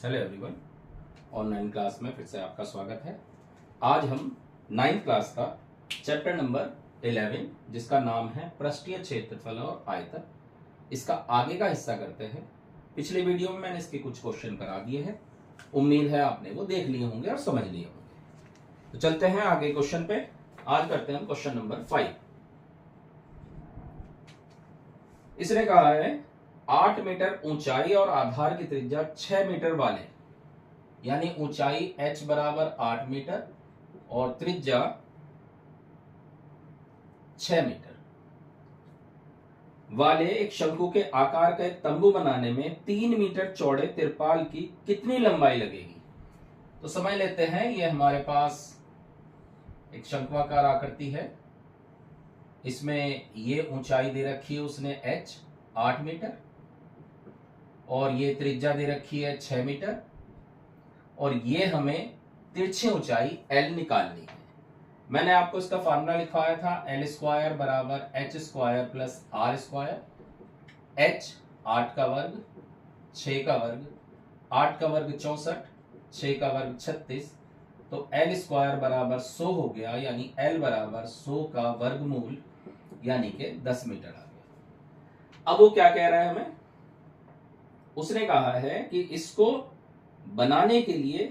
Hello everyone, online class में फिर से आपका स्वागत है। आज हम 9th क्लास का चैप्टर नंबर 11 जिसका नाम है पृष्ठीय क्षेत्रफल और आयतन, इसका आगे का हिस्सा करते हैं। पिछले वीडियो में मैंने इसके कुछ क्वेश्चन करा दिए हैं, उम्मीद है आपने वो देख लिए होंगे और समझ लिए होंगे। तो चलते हैं आगे क्वेश्चन पे। आज करते हैं हम क्वेश्चन नंबर 5। इसने कहा है 8 मीटर ऊंचाई और आधार की त्रिज्या 6 मीटर वाले, यानी ऊंचाई h बराबर 8 मीटर और त्रिज्या 6 मीटर वाले एक शंकु के आकार का एक तंबू बनाने में 3 मीटर चौड़े तिरपाल की कितनी लंबाई लगेगी। तो समझ लेते हैं, ये हमारे पास एक शंक्वाकार आकृति है। इसमें ये ऊंचाई दे रखी है उसने h 8 मीटर और ये त्रिज्या दे रखी है 6 मीटर और ये हमें तिरछी ऊंचाई L निकालनी है। मैंने आपको इसका फार्मूला लिखवाया था, L स्क्वायर बराबर h square plus r square. h 8 का वर्ग, 6 का वर्ग, 8 का वर्ग 64, 6 का वर्ग 36, तो L स्क्वायर बराबर 100 हो गया, यानी L बराबर 100 का वर्गमूल यानी कि 10 मीटर आ गया। अब वो क्या कह रहा है हमें, उसने कहा है कि इसको बनाने के लिए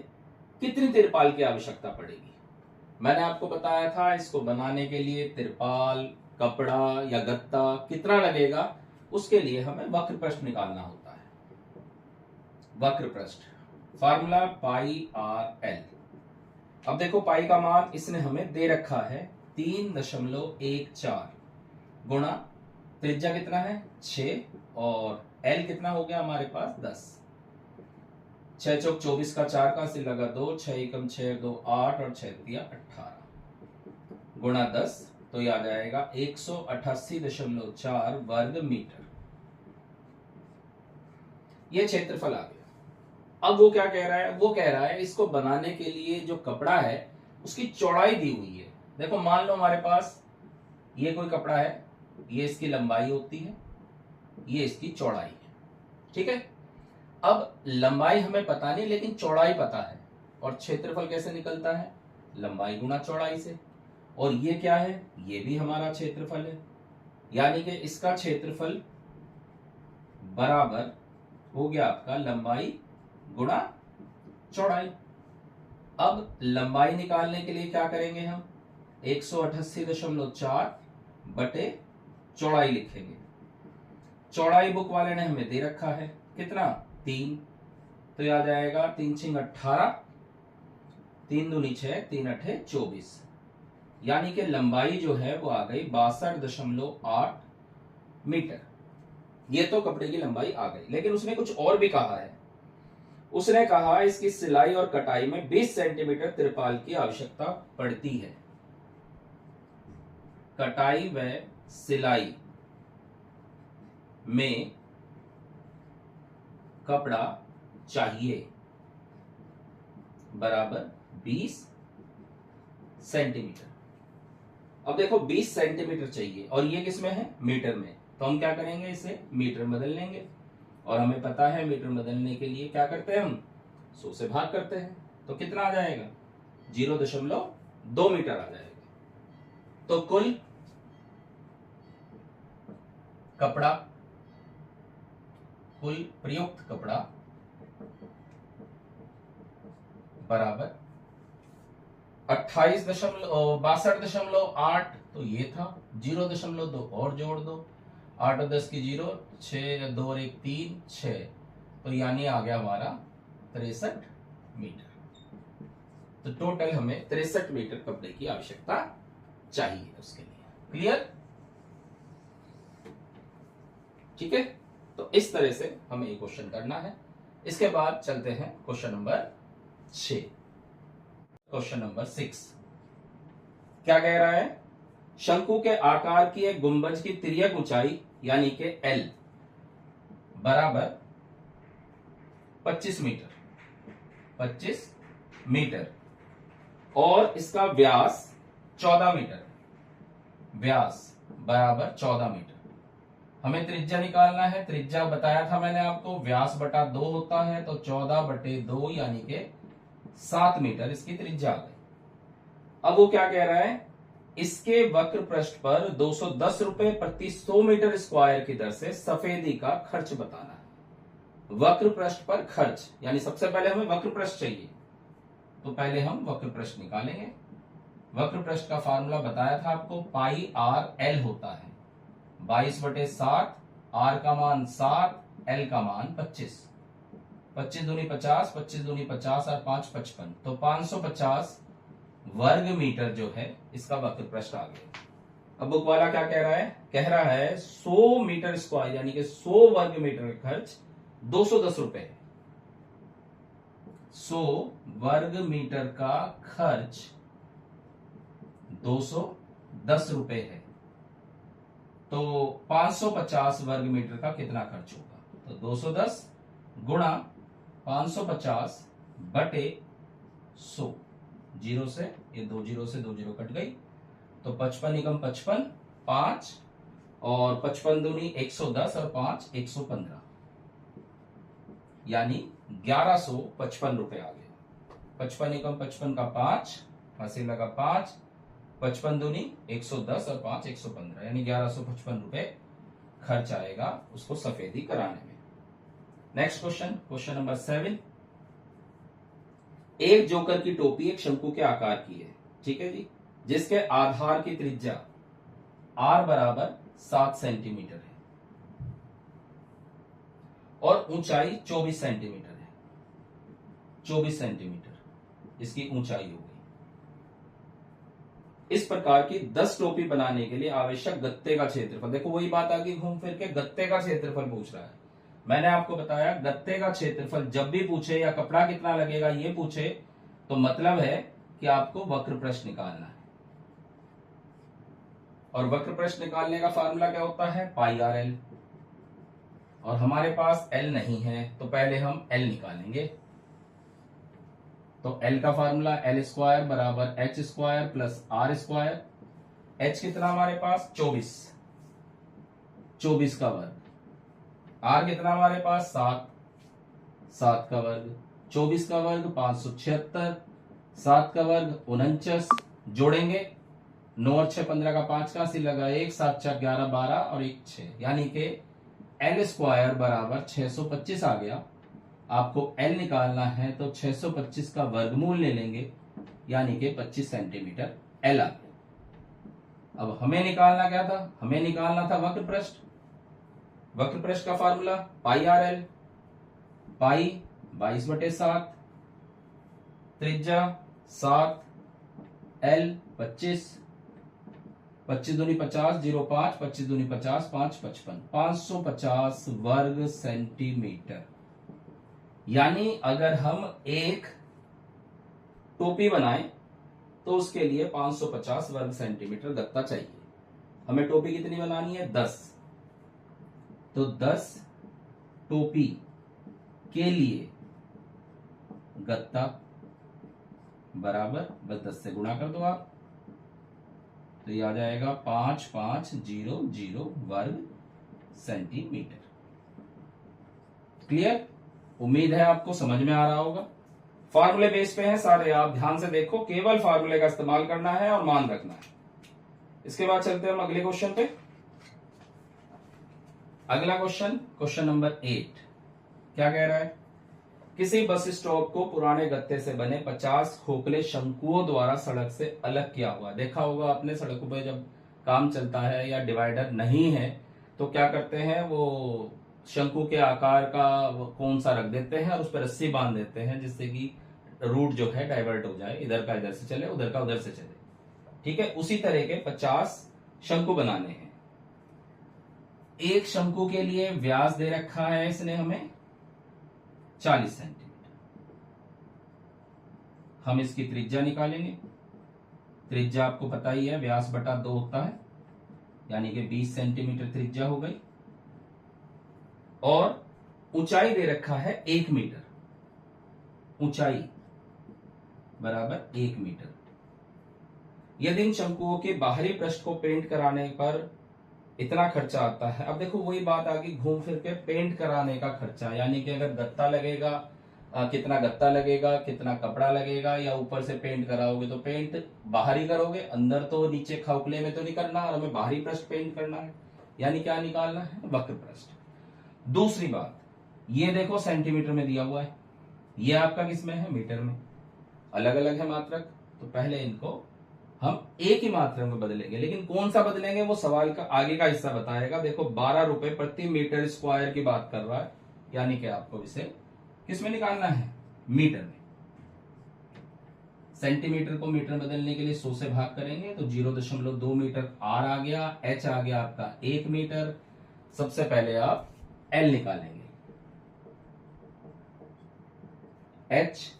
कितनी तिरपाल की आवश्यकता पड़ेगी। मैंने आपको बताया था इसको बनाने के लिए तिरपाल, कपड़ा या गत्ता कितना लगेगा, उसके लिए हमें वक्र पृष्ठ निकालना होता है। वक्र पृष्ठ फार्मूला पाई आर एल। अब देखो पाई का मान इसने हमें दे रखा है 3.14 गुणा त्रिज्या कितना है 6 और L कितना हो गया हमारे पास 10। 6 चौक 24 का 4 का से लगा 2, 6 एकम 6 2 8 और 6 दिया 18 गुणा 10, तो ये आ जाएगा 188.4 वर्ग मीटर। ये क्षेत्रफल आ गया। अब वो क्या कह रहा है, वो कह रहा है इसको बनाने के लिए जो कपड़ा है उसकी चौड़ाई दी हुई है। देखो मान लो हमारे पास ये कोई कपड़ा है, ये इसकी लंबाई होती है, ये इसकी चौड़ाई है, ठीक है। अब लंबाई हमें पता नहीं लेकिन चौड़ाई पता है, और क्षेत्रफल कैसे निकलता है, लंबाई गुना चौड़ाई से। और ये क्या है, ये भी हमारा क्षेत्रफल है, यानी कि इसका क्षेत्रफल बराबर हो गया आपका लंबाई गुणा चौड़ाई। अब लंबाई निकालने के लिए क्या करेंगे हम, 188.4 बटे चौड़ाई लिखेंगे। चौड़ाई बुक वाले ने हमें दे रखा है कितना 3, तो याद आएगा 3 6 18, 3 दूनी 6, 3 8 24, यानी कि लंबाई जो है वो आ गई 62.8 मीटर। ये तो कपड़े की लंबाई आ गई, लेकिन उसने कुछ और भी कहा है। उसने कहा इसकी सिलाई और कटाई में 20 सेंटीमीटर तिरपाल की आवश्यकता पड़ती है। कटाई व सिलाई में कपड़ा चाहिए बराबर 20 सेंटीमीटर। अब देखो 20 सेंटीमीटर चाहिए और ये किस में है, मीटर में, तो हम क्या करेंगे, इसे मीटर बदल लेंगे। और हमें पता है मीटर बदलने के लिए क्या करते हैं हम, 100 से भाग करते हैं, तो कितना आ जाएगा 0.2 मीटर आ जाएगा। तो कुल कपड़ा, कुल प्रयुक्त कपड़ा बराबर 62.8, तो ये था 0.2 और जोड़ दो, 8 और 10 की 0, 6 2 और 1 3 6, तो यानी आ गया हमारा 63 मीटर। तो टोटल हमें 63 मीटर कपड़े की आवश्यकता चाहिए उसके लिए। क्लियर, ठीक है। तो इस तरह से हमें ये क्वेश्चन करना है। इसके बाद चलते हैं क्वेश्चन नंबर 6। क्वेश्चन नंबर 6 क्या कह रहा है, शंकु के आकार की एक गुंबज की तिर्यक ऊंचाई यानी कि L बराबर 25 मीटर और इसका व्यास 14 मीटर, व्यास बराबर 14 मीटर। हमें त्रिज्या निकालना है। त्रिज्या बताया था मैंने आपको, व्यास बटा 2 होता है, तो 14/2 यानी कि 7 मीटर इसकी त्रिज्या आ गई। अब वो क्या कह रहा है, इसके वक्र पृष्ठ पर 210 रुपए प्रति 100 मीटर स्क्वायर की दर से सफेदी का खर्च बताना है। वक्र पृष्ठ पर खर्च, यानी सबसे पहले हमें वक्र पृष्ठ चाहिए, तो पहले हम वक्र पृष्ठ निकालेंगे। वक्र पृष्ठ का फार्मूला बताया था आपको, पाई आर एल होता है, 22/7, आर का मान 7, एल का मान 25। 25 दूनी 50, 25 दूनी 50 और 5 55, तो 550 वर्ग मीटर जो है इसका वक्र पृष्ठ आ गया। अब बुक वाला क्या कह रहा है, कह रहा है 100 मीटर स्क्वायर यानी कि 100 वर्ग मीटर का खर्च 210 रुपए है। 100 वर्ग मीटर का खर्च 210 रुपए है, तो 550 वर्ग मीटर का कितना खर्च होगा, तो 210 गुणा 550 बटे 100, जीरो से ये 2 जीरो से 2 जीरो कट गई, तो 55 एकम 55, 5 और 55 दूनी 110 और 5 115, यानी 1155 रुपए आ गया। 55 एकम 55 का 5, हंसी लगा 5, 55 दूनी 110 और 5 115, यानी 1155 रुपए खर्च आएगा उसको सफेदी कराने में। Next question, question number 7। एक जोकर की टोपी एक शंकु के आकार की है, ठीक है जी, जिसके आधार की त्रिज्या r बराबर 7 सेंटीमीटर है और ऊंचाई 24 सेंटीमीटर है। 24 सेंटीमीटर इसकी ऊंचाई हो गई। इस प्रकार की 10 टोपी बनाने के लिए आवश्यक गत्ते का क्षेत्रफल, देखो वही बात आ गई घूम फिर के, गत्ते का क्षेत्रफल पूछ रहा है। मैंने आपको बताया गत्ते का क्षेत्रफल जब भी पूछे या कपड़ा कितना लगेगा ये पूछे, तो मतलब है कि आपको वक्र पृष्ठ निकालना है। और वक्र पृष्ठ निकालने का फार्मूला क्या होता है, पाई आर एल, और हमारे पास एल नहीं है तो पहले हम एल निकालेंगे। तो एल का फार्मूला एल स्क्वायर बराबर H square plus R square. H कितना हमारे पास 24, 24 का वर्ग, आर कितना हमारे पास 7, 7 का वर्ग, 24 का वर्ग 576, 7 का वर्ग 49, जोड़ेंगे 9 और 6 15 का 5 का सी लगा 1, 7 4 11 12 और 1 6, यानी कि एल स्क्वायर बराबर 625 आ गया। आपको एल निकालना है तो 625 का वर्गमूल ले लेंगे, यानी कि 25 सेंटीमीटर एल आ गया। अब हमें निकालना क्या था, हमें निकालना था वक्र पृष्ठ। वक्र पृष्ठ का फार्मूला पाई आर एल, पाई 22/7, त्रिज्या 7, एल 25, 25 दूनी 50, 05, 25 दूनी 50, 5 55, 550 वर्ग सेंटीमीटर। यानी अगर हम एक टोपी बनाएं तो उसके लिए 550 वर्ग सेंटीमीटर गत्ता चाहिए। हमें टोपी कितनी बनानी है, 10, तो 10 टोपी के लिए गत्ता बराबर, बस 10 से गुणा कर दो आप, तो ये आ जाएगा 5500 वर्ग सेंटीमीटर। क्लियर, उम्मीद है आपको समझ में आ रहा होगा। फार्मूले बेस पे हैं सारे, आप ध्यान से देखो, केवल फार्मूले का इस्तेमाल करना है और मान रखना है। इसके बाद चलते हैं हम अगले क्वेश्चन पे। अगला क्वेश्चन, क्वेश्चन नंबर 8 क्या कह रहा है, किसी बस स्टॉप को पुराने गत्ते से बने 50 खोखले शंकुओं द्वारा सड़क से अलग किया हुआ। देखा होगा आपने, सड़कों पर जब काम चलता है या डिवाइडर नहीं है तो क्या करते हैं, वो शंकु के आकार का कौन सा रख देते हैं और उस पर रस्सी बांध देते हैं, जिससे कि रूट जो है डाइवर्ट हो जाए, इधर का इधर से चले, उधर का उधर से चले। ठीक है, उसी तरह के 50 शंकु बनाने हैं। एक शंकु के लिए व्यास दे रखा है इसने हमें 40 सेंटीमीटर। हम इसकी त्रिज्या निकालेंगे। त्रिज्या आपको पता ही है, व्यास बटा 2 होता है, यानी कि 20 सेंटीमीटर त्रिज्या हो गई। और ऊंचाई दे रखा है 1 मीटर, ऊंचाई बराबर 1 मीटर। यदि इन शंकुओं के बाहरी पृष्ठ को पेंट कराने पर इतना खर्चा आता है। अब देखो वही बात आ गई घूम फिर के पेंट कराने का खर्चा, यानी कि अगर गत्ता लगेगा, कितना गत्ता लगेगा, कितना कपड़ा लगेगा, या ऊपर से पेंट कराओगे तो पेंट बाहर ही करोगे, अंदर तो नीचे खोखले में तो नहीं करना, और हमें बाहरी पृष्ठ पेंट करना है, यानी क्या निकालना है, वक्र पृष्ठ। दूसरी बात, ये देखो सेंटीमीटर में दिया हुआ है, ये आपका किसमें है, मीटर में, अलग अलग है मात्रक, तो पहले इनको हम एक ही मात्रा में बदलेंगे, लेकिन कौन सा बदलेंगे वो सवाल का आगे का हिस्सा बताएगा। देखो 12 रुपए प्रति मीटर स्क्वायर की बात कर रहा है, यानी कि आपको इसे किसमें निकालना है, मीटर में। सेंटीमीटर को मीटर बदलने के लिए 100 से भाग करेंगे तो 0.2 मीटर आर आ गया, एच आ गया आपका 1 मीटर। सबसे पहले आप एल निकालेंगे, एच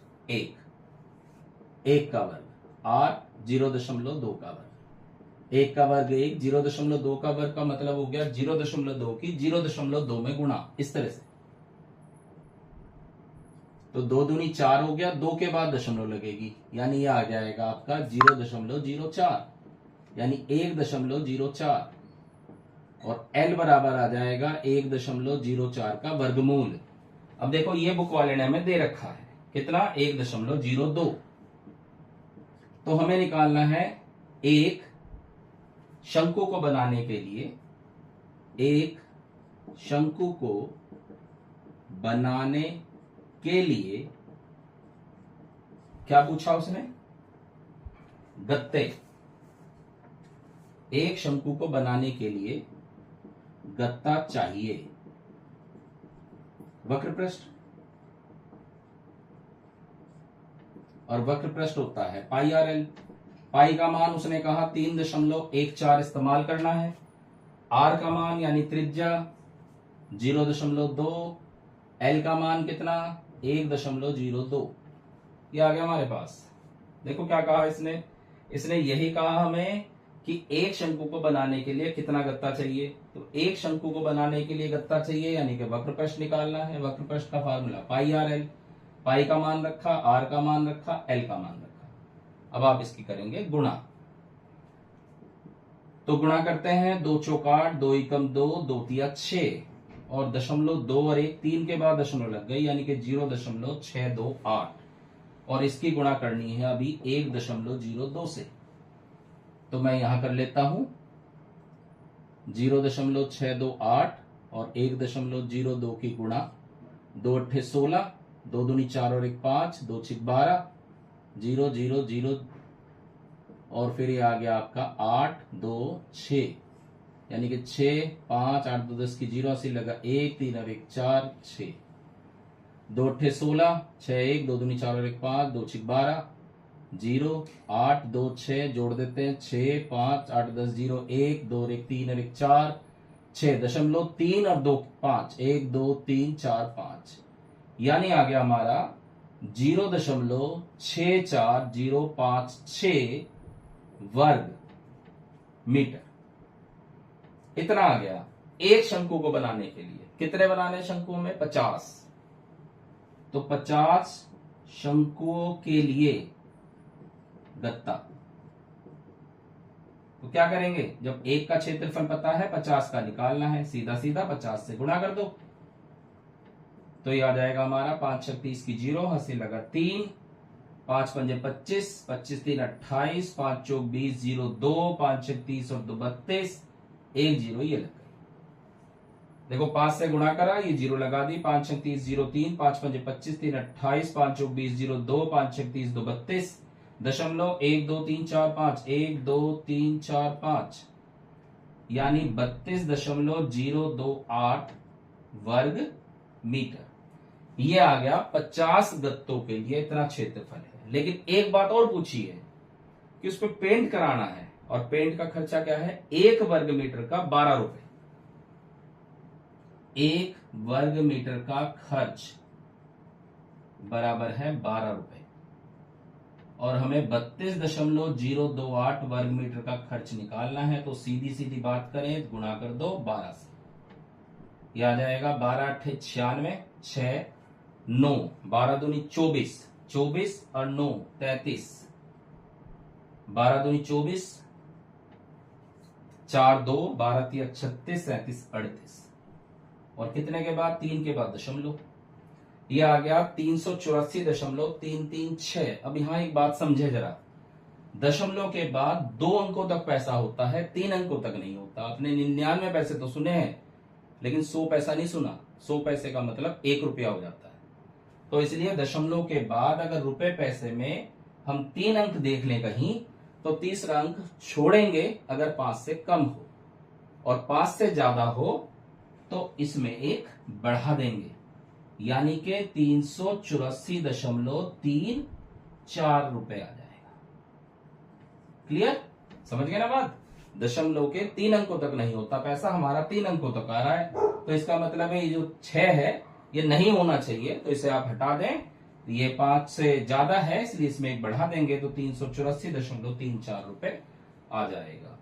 1 का वर्ग, आर 0.2 का वर्ग, 1 का वर्ग 1, 0.2 का वर्ग का मतलब हो गया 0.2 की 0.2 में गुणा, इस तरह से। तो 2 दूनी 4 हो गया, 2 के बाद दशमलव लगेगी, यानी ये आ जाएगा आपका 0.04, यानी 1.04, और L बराबर आ जाएगा 1.04 का वर्गमूल। अब देखो ये बुक वाले ने हमें दे रखा है कितना, 1.02, तो हमें निकालना है एक शंकु को बनाने के लिए, एक शंकु को बनाने के लिए क्या पूछा उसने, गत्ते। एक शंकु को बनाने के लिए गत्ता चाहिए, वक्र पृष्ठ, और वक्र पृष्ठ होता है पाई आर एल। पाई का मान उसने कहा 3.14 इस्तेमाल करना है, आर का मान यानी त्रिज्या 0.2, एल का मान कितना 1.02, ये आ गया हमारे पास। देखो क्या कहा इसने यही कहा हमें कि एक शंकु को बनाने के लिए कितना गत्ता चाहिए, तो एक शंकु को बनाने के लिए गत्ता चाहिए, यानी कि वक्र पृष्ठ निकालना है। वक्र पृष्ठ का फार्मूला पाई आर एल, पाई का मान रखा, आर का मान रखा, एल का मान रखा। अब आप इसकी करेंगे गुणा, तो गुणा करते हैं, 2 चौक 8, 2 एकम 2, 2 तिया 6, और 0.2 और 1, 3 के बाद दशमलव लग गई, यानी कि 0.628, और इसकी गुणा करनी है अभी 1.02 से, तो मैं यहां कर लेता हूं 0.628 और 1.02 की गुणा, 2 अट्ठे 16, 2 दूनी 4 और 1 5, 2 छिक 12, 0 0 0, और फिर ये आ गया आपका 8 2 6, यानी कि 6 5 8 2 10 की 0 80 लगा, 1 3 और 1 4 6, 2 अट्ठे 16, 6 1, 2 दूनी 4 और 1 5, 2 छिक 12, 0 8 2 6 जोड़ देते हैं, 6 5 8 10 0 1 2 1 3 और 1 4 6.3 और 2 5, 1 2 3 4 5, यानी आ गया हमारा 0.64056 वर्ग मीटर, इतना आ गया एक शंकु को बनाने के लिए। कितने बनाने शंकुओं में, 50, तो 50 शंकुओं के लिए गत्ता। तो क्या करेंगे, जब एक का क्षेत्रफल पता है 50 का निकालना है, सीधा सीधा 50 से गुणा कर दो, तो ये आ जाएगा हमारा 5 छक 30 की 0, हंसी लगा 3, 5 पंजे 25, 25 3 28, 5 चौक 20 0 2, 5 छक 30 और 2 32, 1 0 ये लग गई। देखो 5 से गुणा करा, ये 0 लगा दी, 5 छक 30 0 3, 5 पंजे 25 3 28, 5 चौक 20 0 2, 5 छक 30 2 32, दशमलव 1 2 3 4 5, 1 2 3 4 5, यानी 32.028 वर्ग मीटर। ये आ गया 50 गत्तों के लिए इतना क्षेत्रफल है। लेकिन एक बात और पूछी है कि उस पर पेंट कराना है, और पेंट का खर्चा क्या है, 1 वर्ग मीटर का 12 रुपए। 1 वर्ग मीटर का खर्च बराबर है 12 रुपए, और हमें 32.028 वर्ग मीटर का खर्च निकालना है। तो सीधी सीधी बात करें, गुणा कर दो 12 से, यह आ जाएगा 12 अट्ठे 96, 6 9, 12 दूनी 24, 24 और 9 33, 12 दूनी 24, 4 2 12 3 36 37 38 और कितने के बाद 3 के बाद दशमलव, ये आ गया 384.336। अब यहां एक बात समझे जरा, दशमलव के बाद 2 अंकों तक पैसा होता है, 3 अंकों तक नहीं होता। आपने 99 पैसे तो सुने हैं लेकिन 100 पैसा नहीं सुना। 100 पैसे का मतलब 1 रुपया हो जाता है। तो इसलिए दशमलव के बाद अगर रुपए पैसे में हम 3 अंक देख लें कहीं, तो तीसरा अंक छोड़ेंगे अगर 5 से कम हो, और 5 से ज्यादा हो तो इसमें 1 बढ़ा देंगे, यानी कि 384.34 रुपए आ जाएगा। क्लियर? समझ गए ना बात? दशमलव के 3 अंकों तक नहीं होता पैसा, हमारा 3 अंकों तक आ रहा है, तो इसका मतलब है ये जो 6 है ये नहीं होना चाहिए, तो इसे आप हटा दें। ये 5 से ज्यादा है इसलिए इसमें 1 बढ़ा देंगे तो 384.34 रुपए आ जाएगा।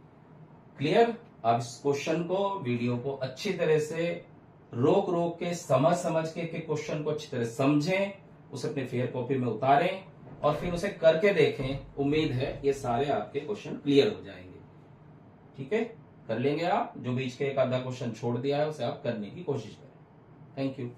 क्लियर? आप इस क्वेश्चन को, वीडियो को अच्छी तरह से रोक रोक के समझ के क्वेश्चन को अच्छी तरह समझें, उसे अपने फेयर कॉपी में उतारें और फिर उसे करके देखें। उम्मीद है ये सारे आपके क्वेश्चन क्लियर हो जाएंगे। ठीक है, कर लेंगे आप। जो बीच के एक आधा क्वेश्चन छोड़ दिया है उसे आप करने की कोशिश करें। Thank you.